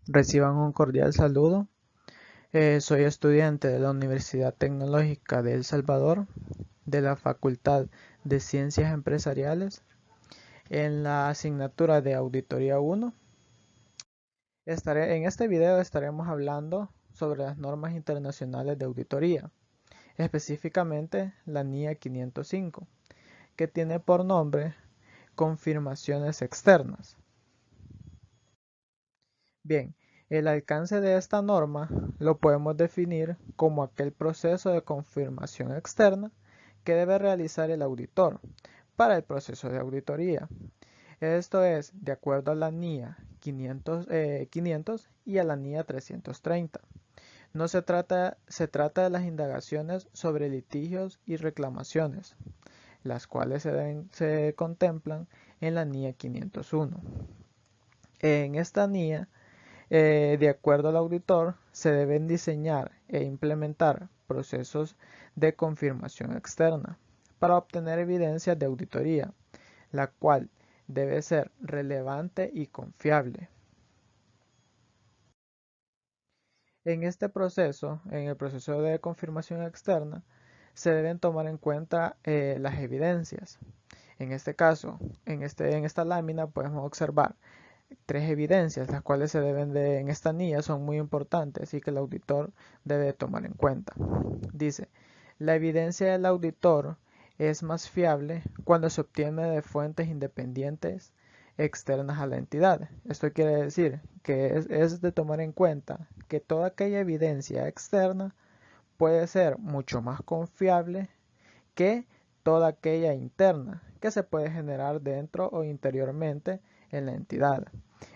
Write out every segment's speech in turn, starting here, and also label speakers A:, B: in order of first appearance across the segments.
A: Reciban un cordial saludo. Soy estudiante de la Universidad Tecnológica de El Salvador, de la Facultad de Ciencias Empresariales, en la asignatura de Auditoría 1. En este video estaremos hablando sobre las normas internacionales de auditoría, específicamente la NIA 505, que tiene por nombre confirmaciones externas. Bien, el alcance de esta norma lo podemos definir como aquel proceso de confirmación externa que debe realizar el auditor para el proceso de auditoría. Esto es de acuerdo a la NIA 500 y a la NIA 330. No se trata de las indagaciones sobre litigios y reclamaciones, las cuales se contemplan en la NIA 501. En esta NIA, de acuerdo al auditor, se deben diseñar e implementar procesos de confirmación externa para obtener evidencias de auditoría, la cual debe ser relevante y confiable. En este proceso, en el proceso de confirmación externa, se deben tomar en cuenta las evidencias. En este caso, en esta lámina podemos observar tres evidencias, las cuales en esta NIA son muy importantes y que el auditor debe tomar en cuenta. Dice, la evidencia del auditor es más fiable cuando se obtiene de fuentes independientes externas a la entidad. Esto quiere decir que es de tomar en cuenta que toda aquella evidencia externa puede ser mucho más confiable que toda aquella interna que se puede generar dentro o interiormente en la entidad.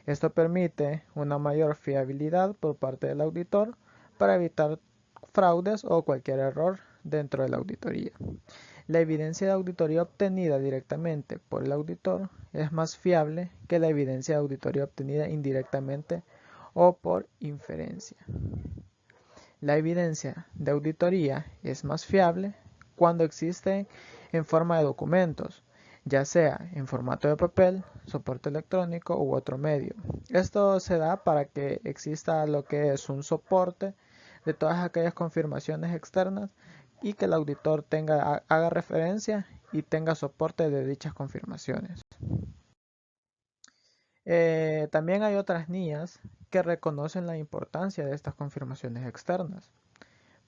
A: Esto permite una mayor fiabilidad por parte del auditor para evitar fraudes o cualquier error dentro de la auditoría. La evidencia de auditoría obtenida directamente por el auditor es más fiable que la evidencia de auditoría obtenida indirectamente o por inferencia. La evidencia de auditoría es más fiable cuando existe en forma de documentos, ya sea en formato de papel, soporte electrónico u otro medio. Esto se da para que exista lo que es un soporte de todas aquellas confirmaciones externas y que el auditor haga referencia y tenga soporte de dichas confirmaciones. También hay otras NIAs que reconocen la importancia de estas confirmaciones externas.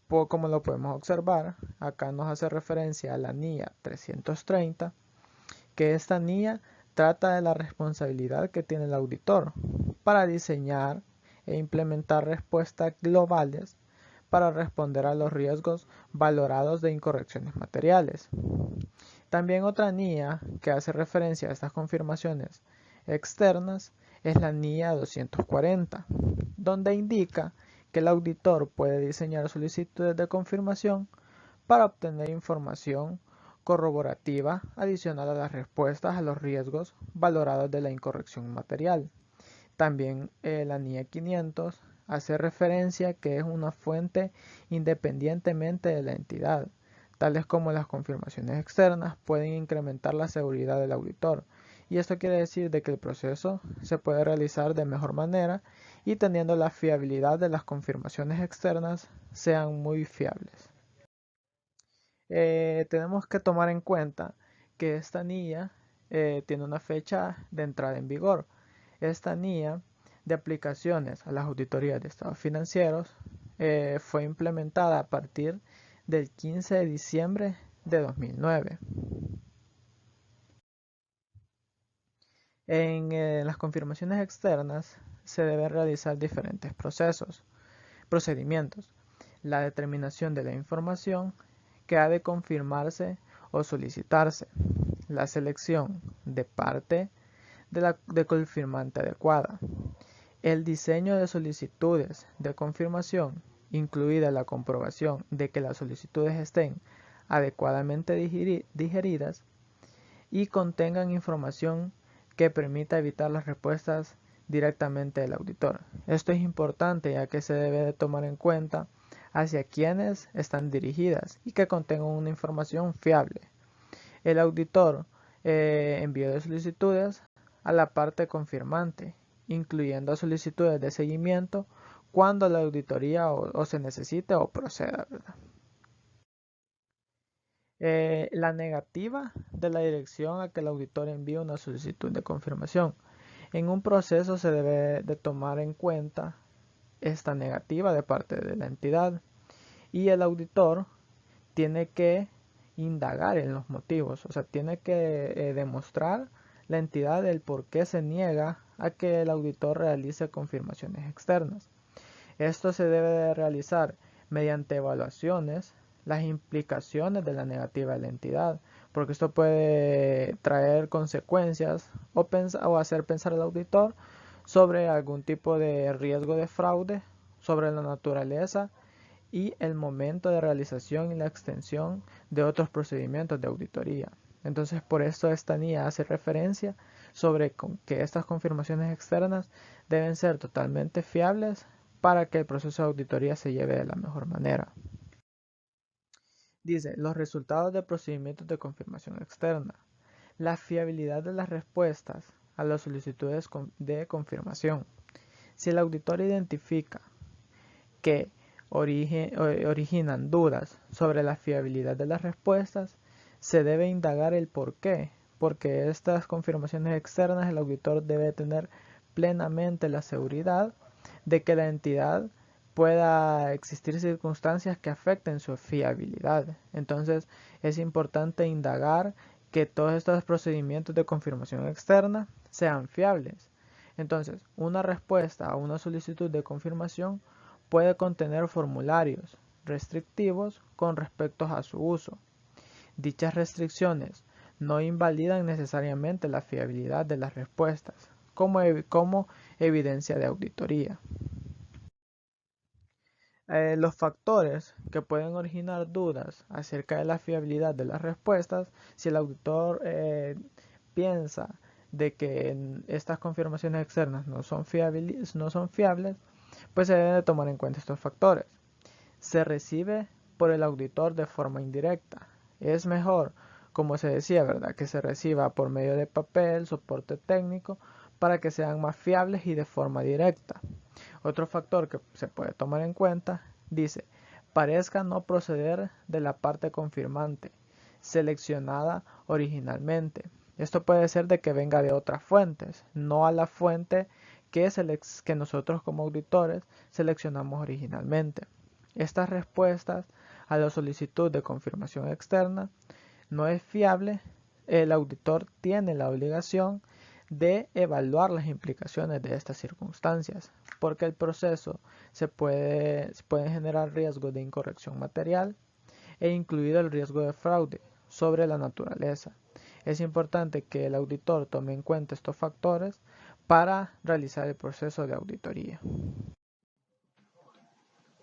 A: Como lo podemos observar, acá nos hace referencia a la NIA 330, que esta NIA trata de la responsabilidad que tiene el auditor para diseñar e implementar respuestas globales para responder a los riesgos valorados de incorrecciones materiales. También otra NIA que hace referencia a estas confirmaciones externas es la NIA 240, donde indica que el auditor puede diseñar solicitudes de confirmación para obtener información corroborativa adicional a las respuestas a los riesgos valorados de la incorrección material. También la NIA 500 hace referencia que es una fuente independientemente de la entidad, tales como las confirmaciones externas pueden incrementar la seguridad del auditor, y esto quiere decir de que el proceso se puede realizar de mejor manera y teniendo la fiabilidad de las confirmaciones externas sean muy fiables. Tenemos que tomar en cuenta que esta NIA tiene una fecha de entrada en vigor. Esta NIA de aplicaciones a las auditorías de estados financieros fue implementada a partir del 15 de diciembre de 2009. En las confirmaciones externas se deben realizar diferentes procedimientos. La determinación de la información que ha de confirmarse o solicitarse. La selección de parte de confirmante adecuada. El diseño de solicitudes de confirmación, incluida la comprobación de que las solicitudes estén adecuadamente digeridas y contengan información que permita evitar las respuestas directamente del auditor. Esto es importante ya que se debe de tomar en cuenta hacia quienes están dirigidas y que contengan una información fiable. El auditor envió de solicitudes a la parte confirmante incluyendo solicitudes de seguimiento cuando la auditoría o se necesite o proceda, ¿verdad? La negativa de la dirección a que el auditor envíe una solicitud de confirmación. En un proceso se debe de tomar en cuenta esta negativa de parte de la entidad y el auditor tiene que indagar en los motivos, o sea, tiene que demostrar la entidad el por qué se niega a que el auditor realice confirmaciones externas. Esto se debe de realizar mediante evaluaciones, las implicaciones de la negativa de la entidad, porque esto puede traer consecuencias o hacer pensar al auditor sobre algún tipo de riesgo de fraude, sobre la naturaleza y el momento de realización y la extensión de otros procedimientos de auditoría. Entonces, por esto esta NIA hace referencia sobre que estas confirmaciones externas deben ser totalmente fiables para que el proceso de auditoría se lleve de la mejor manera. Dice, los resultados de procedimientos de confirmación externa. La fiabilidad de las respuestas a las solicitudes de confirmación. Si el auditor identifica que originan dudas sobre la fiabilidad de las respuestas, se debe indagar el por qué, porque estas confirmaciones externas el auditor debe tener plenamente la seguridad de que la entidad pueda existir circunstancias que afecten su fiabilidad. Entonces es importante indagar que todos estos procedimientos de confirmación externa sean fiables. Entonces, una respuesta a una solicitud de confirmación puede contener formularios restrictivos con respecto a su uso. Dichas restricciones no invalidan necesariamente la fiabilidad de las respuestas, como evidencia de auditoría. Los factores que pueden originar dudas acerca de la fiabilidad de las respuestas, si el auditor piensa de que estas confirmaciones externas no son fiables, pues se deben de tomar en cuenta estos factores. Se recibe por el auditor de forma indirecta. Es mejor, como se decía, ¿verdad?, que se reciba por medio de papel, soporte técnico, para que sean más fiables y de forma directa. Otro factor que se puede tomar en cuenta dice, parezca no proceder de la parte confirmante, seleccionada originalmente. Esto puede ser de que venga de otras fuentes, no a la fuente que nosotros como auditores seleccionamos originalmente. Estas respuestas a la solicitud de confirmación externa no es fiable. El auditor tiene la obligación de evaluar las implicaciones de estas circunstancias, porque el proceso puede generar riesgos de incorrección material e incluido el riesgo de fraude sobre la naturaleza. Es importante que el auditor tome en cuenta estos factores para realizar el proceso de auditoría.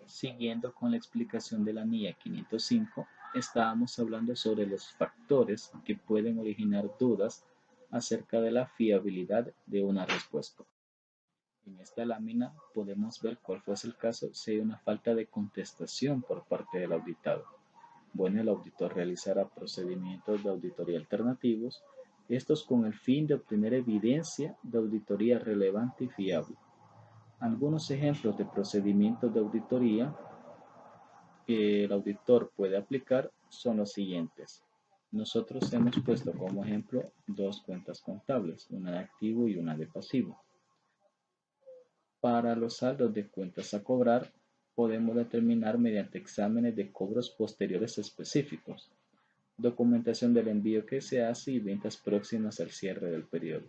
B: Siguiendo con la explicación de la NIA 505, estábamos hablando sobre los factores que pueden originar dudas acerca de la fiabilidad de una respuesta. En esta lámina podemos ver cuál fuese el caso si hay una falta de contestación por parte del auditado. Bueno, el auditor realizará procedimientos de auditoría alternativos, estos con el fin de obtener evidencia de auditoría relevante y fiable. Algunos ejemplos de procedimientos de auditoría que el auditor puede aplicar son los siguientes. Nosotros hemos puesto como ejemplo dos cuentas contables, una de activo y una de pasivo. Para los saldos de cuentas a cobrar, podemos determinar mediante exámenes de cobros posteriores específicos, documentación del envío que se hace y ventas próximas al cierre del periodo.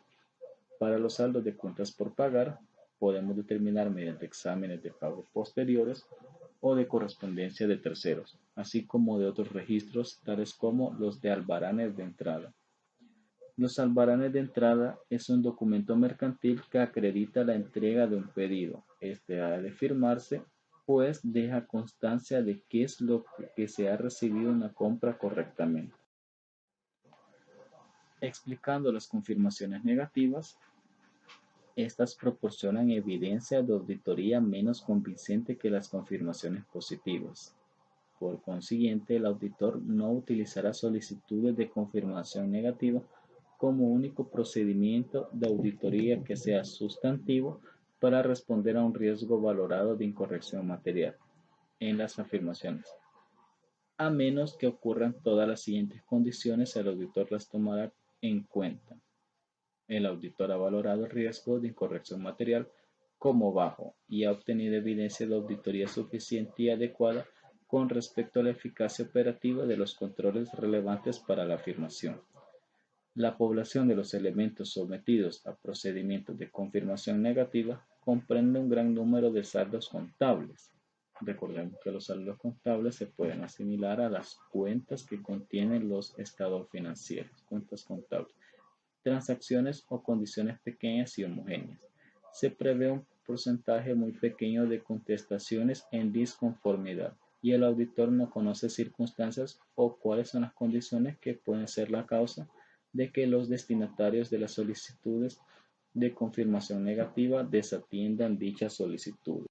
B: Para los saldos de cuentas por pagar, podemos determinar mediante exámenes de pago posteriores o de correspondencia de terceros, así como de otros registros tales como los de albaranes de entrada. Los albaranes de entrada es un documento mercantil que acredita la entrega de un pedido. Este ha de firmarse, pues deja constancia de qué es lo que se ha recibido una compra correctamente. Explicando las confirmaciones negativas, estas proporcionan evidencia de auditoría menos convincente que las confirmaciones positivas. Por consiguiente, el auditor no utilizará solicitudes de confirmación negativa como único procedimiento de auditoría que sea sustantivo para responder a un riesgo valorado de incorrección material en las afirmaciones. A menos que ocurran todas las siguientes condiciones, el auditor las tomará en cuenta. El auditor ha valorado el riesgo de incorrección material como bajo y ha obtenido evidencia de auditoría suficiente y adecuada con respecto a la eficacia operativa de los controles relevantes para la afirmación. La población de los elementos sometidos a procedimientos de confirmación negativa comprende un gran número de saldos contables. Recordemos que los saldos contables se pueden asimilar a las cuentas que contienen los estados financieros, cuentas contables, transacciones o condiciones pequeñas y homogéneas. Se prevé un porcentaje muy pequeño de contestaciones en disconformidad y el auditor no conoce circunstancias o cuáles son las condiciones que pueden ser la causa de que los destinatarios de las solicitudes de confirmación negativa desatiendan dichas solicitudes.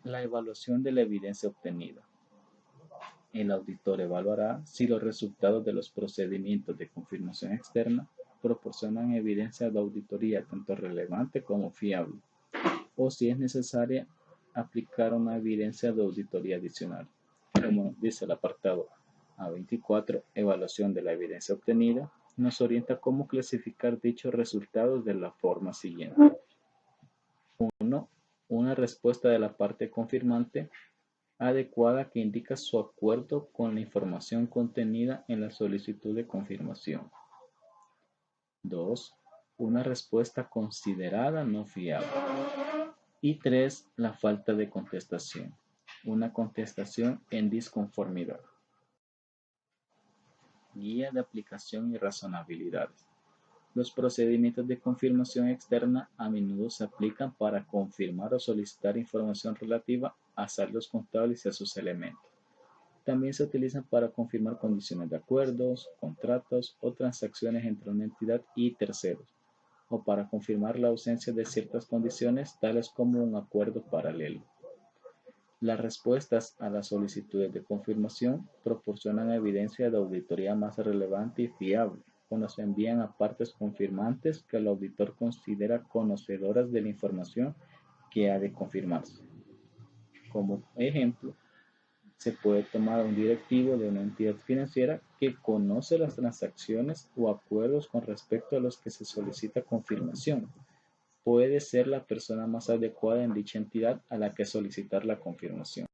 B: La evaluación de la evidencia obtenida. El auditor evaluará si los resultados de los procedimientos de confirmación externa proporcionan evidencia de auditoría tanto relevante como fiable, o si es necesaria aplicar una evidencia de auditoría adicional. Como dice el apartado A24, evaluación de la evidencia obtenida, nos orienta cómo clasificar dichos resultados de la forma siguiente. 1. Una respuesta de la parte confirmante adecuada que indica su acuerdo con la información contenida en la solicitud de confirmación. 2. Una respuesta considerada no fiable. Y 3. La falta de contestación. Una contestación en disconformidad. Guía de aplicación y razonabilidades. Los procedimientos de confirmación externa a menudo se aplican para confirmar o solicitar información relativa a saldos contables y a sus elementos. También se utilizan para confirmar condiciones de acuerdos, contratos o transacciones entre una entidad y terceros, o para confirmar la ausencia de ciertas condiciones, tales como un acuerdo paralelo. Las respuestas a las solicitudes de confirmación proporcionan evidencia de auditoría más relevante y fiable cuando se envían a partes confirmantes que el auditor considera conocedoras de la información que ha de confirmarse. Como ejemplo, se puede tomar a un directivo de una entidad financiera que conoce las transacciones o acuerdos con respecto a los que se solicita confirmación. Puede ser la persona más adecuada en dicha entidad a la que solicitar la confirmación.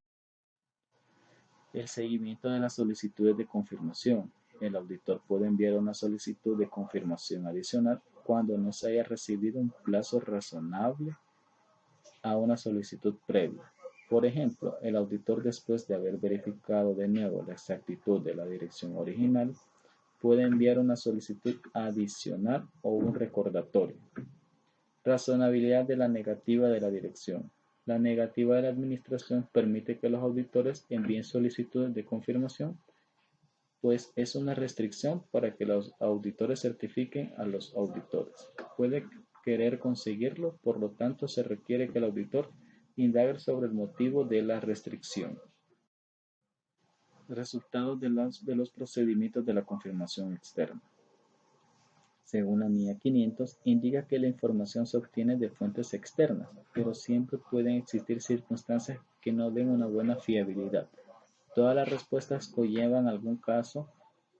B: El seguimiento de las solicitudes de confirmación. El auditor puede enviar una solicitud de confirmación adicional cuando no se haya recibido un plazo razonable a una solicitud previa. Por ejemplo, el auditor, después de haber verificado de nuevo la exactitud de la dirección original, puede enviar una solicitud adicional o un recordatorio. Razonabilidad de la negativa de la dirección. La negativa de la administración permite que los auditores envíen solicitudes de confirmación, pues es una restricción para que los auditores certifiquen a los auditores. Puede querer conseguirlo, por lo tanto se requiere que el auditor indague sobre el motivo de la restricción. Resultados de los procedimientos de la confirmación externa. Según la NIA 500, indica que la información se obtiene de fuentes externas, pero siempre pueden existir circunstancias que no den una buena fiabilidad. Todas las respuestas conllevan algún caso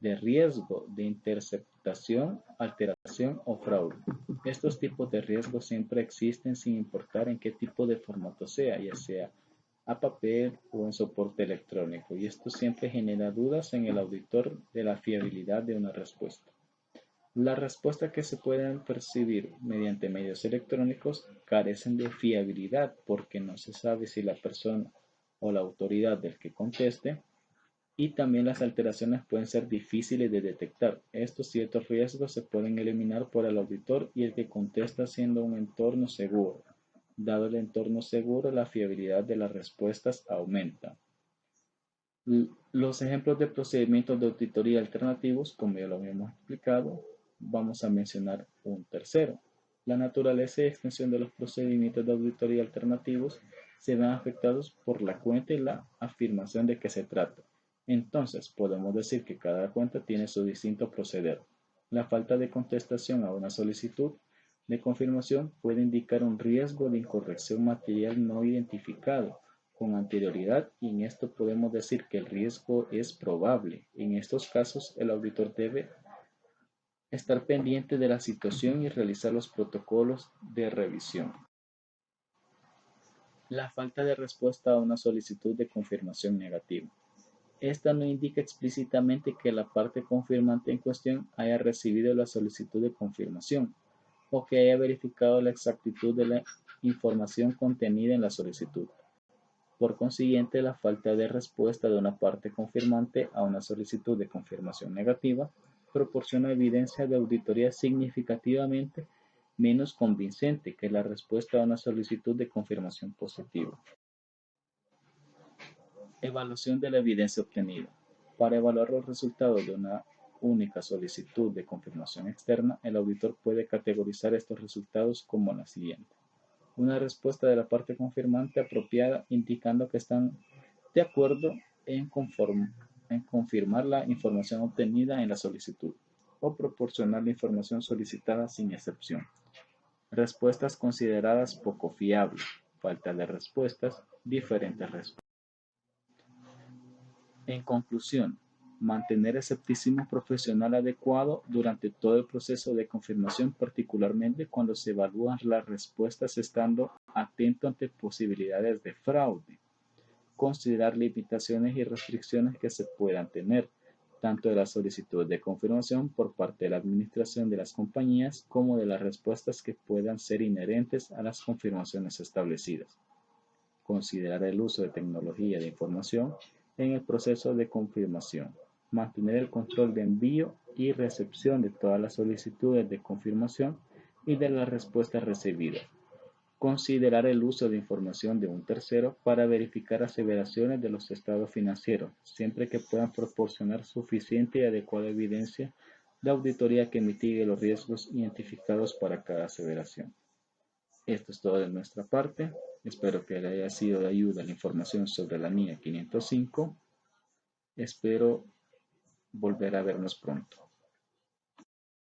B: de riesgo de interceptación, alteración o fraude. Estos tipos de riesgos siempre existen sin importar en qué tipo de formato sea, ya sea a papel o en soporte electrónico, y esto siempre genera dudas en el auditor de la fiabilidad de una respuesta. Las respuestas que se pueden percibir mediante medios electrónicos carecen de fiabilidad porque no se sabe si la persona o la autoridad del que conteste, y también las alteraciones pueden ser difíciles de detectar. Estos ciertos riesgos se pueden eliminar por el auditor y el que contesta siendo un entorno seguro. Dado el entorno seguro, la fiabilidad de las respuestas aumenta. Los ejemplos de procedimientos de auditoría alternativos, como ya lo habíamos explicado, vamos a mencionar un tercero. La naturaleza y extensión de los procedimientos de auditoría alternativos se ven afectados por la cuenta y la afirmación de que se trata. Entonces, podemos decir que cada cuenta tiene su distinto proceder. La falta de contestación a una solicitud de confirmación puede indicar un riesgo de incorrección material no identificado con anterioridad y en esto podemos decir que el riesgo es probable. En estos casos, el auditor debe estar pendiente de la situación y realizar los protocolos de revisión. La falta de respuesta a una solicitud de confirmación negativa. Esta no indica explícitamente que la parte confirmante en cuestión haya recibido la solicitud de confirmación o que haya verificado la exactitud de la información contenida en la solicitud. Por consiguiente, la falta de respuesta de una parte confirmante a una solicitud de confirmación negativa proporciona evidencia de auditoría significativamente menos convincente que la respuesta a una solicitud de confirmación positiva. Evaluación de la evidencia obtenida. Para evaluar los resultados de una única solicitud de confirmación externa, el auditor puede categorizar estos resultados como la siguiente. Una respuesta de la parte confirmante apropiada indicando que están de acuerdo en confirmar la información obtenida en la solicitud o proporcionar la información solicitada sin excepción. Respuestas consideradas poco fiables. Falta de respuestas, diferentes respuestas. En conclusión, mantener escepticismo profesional adecuado durante todo el proceso de confirmación, particularmente cuando se evalúan las respuestas estando atento ante posibilidades de fraude. Considerar limitaciones y restricciones que se puedan tener, tanto de la solicitud de confirmación por parte de la administración de las compañías como de las respuestas que puedan ser inherentes a las confirmaciones establecidas. Considerar el uso de tecnología de información en el proceso de confirmación. Mantener el control de envío y recepción de todas las solicitudes de confirmación y de las respuestas recibidas. Considerar el uso de información de un tercero para verificar aseveraciones de los estados financieros, siempre que puedan proporcionar suficiente y adecuada evidencia de auditoría que mitigue los riesgos identificados para cada aseveración. Esto es todo de nuestra parte. Espero que le haya sido de ayuda la información sobre la NIA 505. Espero volver a vernos pronto.